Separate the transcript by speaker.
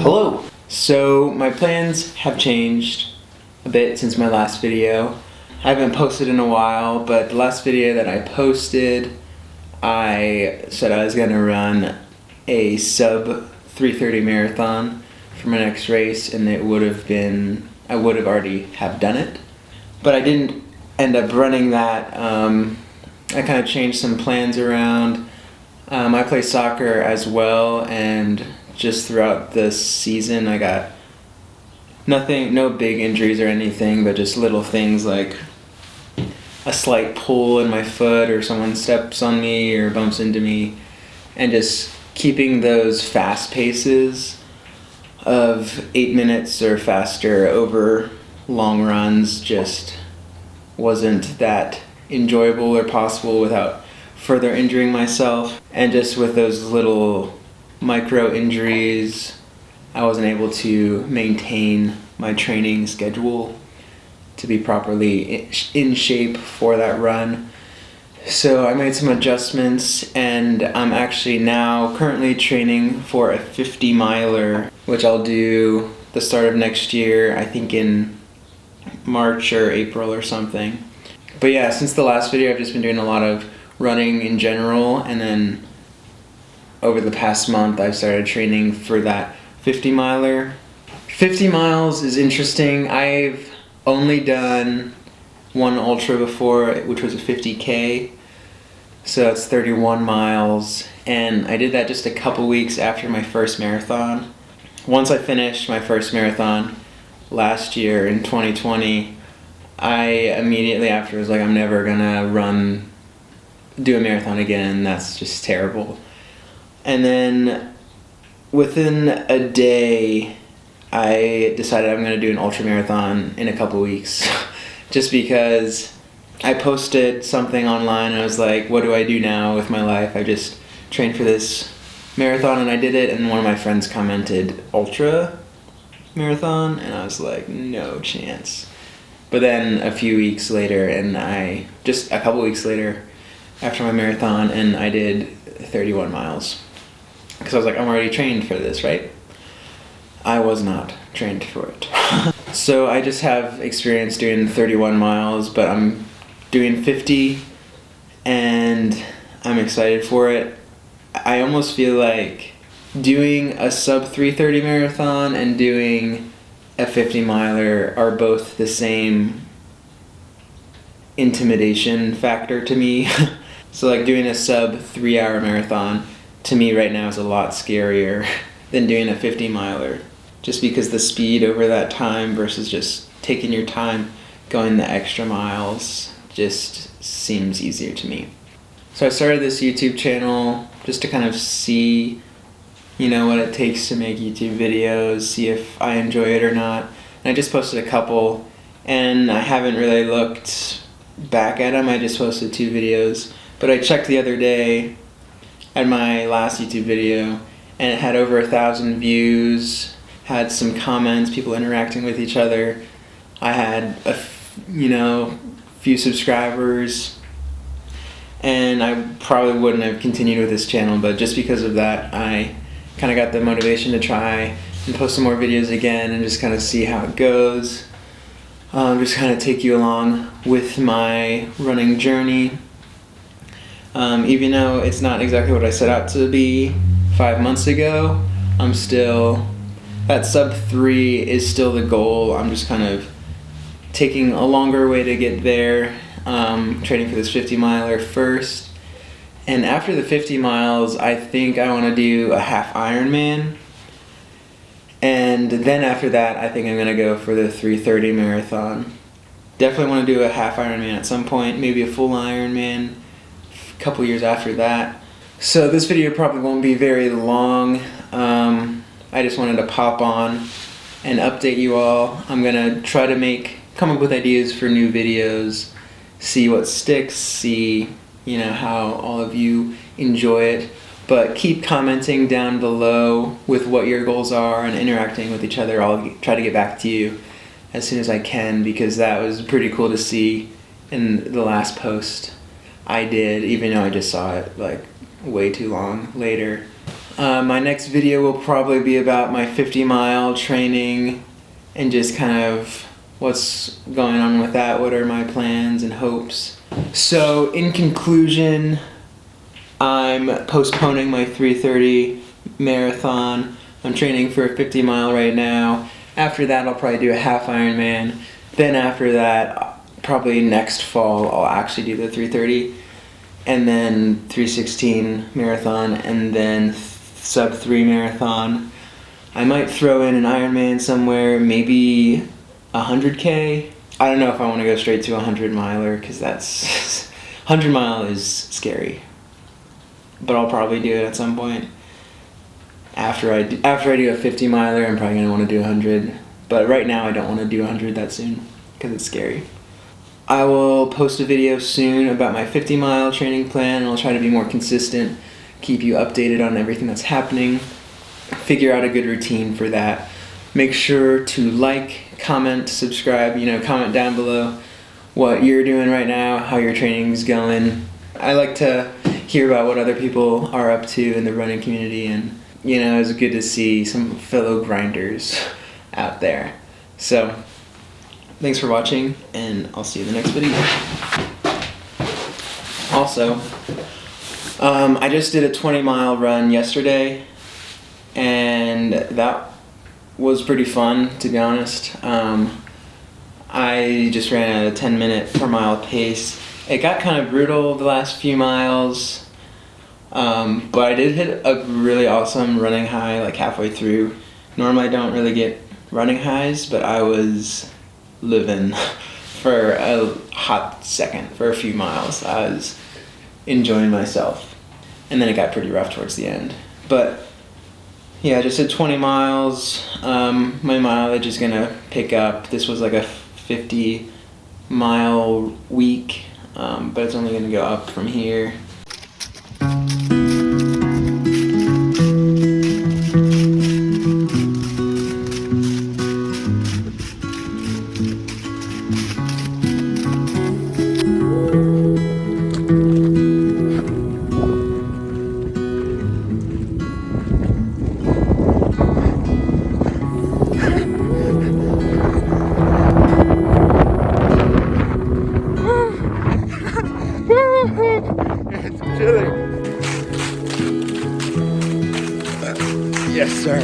Speaker 1: Hello! So my plans have changed a bit since my last video. I haven't posted in a while, but the last video that I posted, I said I was gonna run a sub 3:30 marathon for my next race, and it would have been, I would have already have done it. But I didn't end up running that. I kind of changed some plans around. I play soccer as well, and just throughout the season I got no big injuries or anything, but just little things like a slight pull in my foot, or someone steps on me or bumps into me, and just keeping those fast paces of 8 minutes or faster over long runs just wasn't that enjoyable or possible without further injuring myself. And just with those little micro injuries, I wasn't able to maintain my training schedule to be properly in shape for that run. So I made some adjustments, and I'm actually now currently training for a 50 miler, which I'll do the start of next year, I think in March or April or something. But yeah, since the last video I've just been doing a lot of running in general, and then over the past month I've started training for that 50 miler. 50 miles is interesting. I've only done one ultra before, which was a 50K, so it's 31 miles, and I did that just a couple weeks after my first marathon. Once I finished my first marathon last year in 2020, I immediately after was like, I'm never gonna do a marathon again. That's just terrible. And then within a day, I decided I'm going to do an ultra marathon in a couple weeks. Just because I posted something online and I was like, what do I do now with my life? I just trained for this marathon and I did it, and one of my friends commented ultra marathon, and I was like, no chance. But then a few weeks later, and just a couple weeks later after my marathon, and I did 31 miles. Because I was like, I'm already trained for this, right? I was not trained for it. So I just have experience doing 31 miles, but I'm doing 50, and I'm excited for it. I almost feel like doing a sub 3:30 marathon and doing a 50 miler are both the same intimidation factor to me. So like doing a sub 3-hour marathon to me right now is a lot scarier than doing a 50 miler, just because the speed over that time versus just taking your time going the extra miles just seems easier to me. So I started this YouTube channel just to kind of see, what it takes to make YouTube videos, see if I enjoy it or not. And I just posted a couple, and I haven't really looked back at them. I just posted 2 videos, but I checked the other day at my last YouTube video, and it had over 1,000 views, had some comments, people interacting with each other. I had a few subscribers, and I probably wouldn't have continued with this channel, but just because of that, I kind of got the motivation to try and post some more videos again and just kind of see how it goes. Just kind of take you along with my running journey. Even though it's not exactly what I set out to be 5 months ago, I'm still, that sub 3 is still the goal. I'm just kind of taking a longer way to get there, training for this 50 miler first. And after the 50 miles, I think I want to do a half Ironman. And then after that, I think I'm going to go for the 3:30 marathon. Definitely want to do a half Ironman at some point, maybe a full Ironman a couple years after that. So this video probably won't be very long. I just wanted to pop on and update you all. I'm gonna try to come up with ideas for new videos, see what sticks, see how all of you enjoy it. But keep commenting down below with what your goals are and interacting with each other. I'll try to get back to you as soon as I can, because that was pretty cool to see in the last post I did, even though I just saw it like way too long later. My next video will probably be about my 50-mile training and just kind of what's going on with that, what are my plans and hopes. So in conclusion, I'm postponing my 3:30 marathon. I'm training for a 50-mile right now. After that, I'll probably do a half Ironman. Then after that, probably next fall, I'll actually do the 3:30, and then 3:16 marathon, and then sub 3 marathon. I might throw in an Ironman somewhere, maybe 100K. I don't know if I want to go straight to a 100-miler, because that's 100-mile is scary. But I'll probably do it at some point. After I do a 50-miler, I'm probably going to want to do 100. But right now, I don't want to do 100 that soon, because it's scary. I will post a video soon about my 50-mile training plan, and I'll try to be more consistent, keep you updated on everything that's happening, figure out a good routine for that. Make sure to like, comment, subscribe, comment down below what you're doing right now, how your training's going. I like to hear about what other people are up to in the running community, and it's good to see some fellow grinders out there. So thanks for watching, and I'll see you in the next video. Also, I just did a 20-mile run yesterday, and that was pretty fun, to be honest. I just ran at a 10-minute per mile pace. It got kind of brutal the last few miles, but I did hit a really awesome running high like halfway through. Normally I don't really get running highs, but I was living for a hot second, for a few miles. I was enjoying myself, and then it got pretty rough towards the end. But yeah, I just did 20 miles. My mileage is gonna pick up. This was like a 50-mile week, but it's only gonna go up from here. It's chilly. Yes, sir.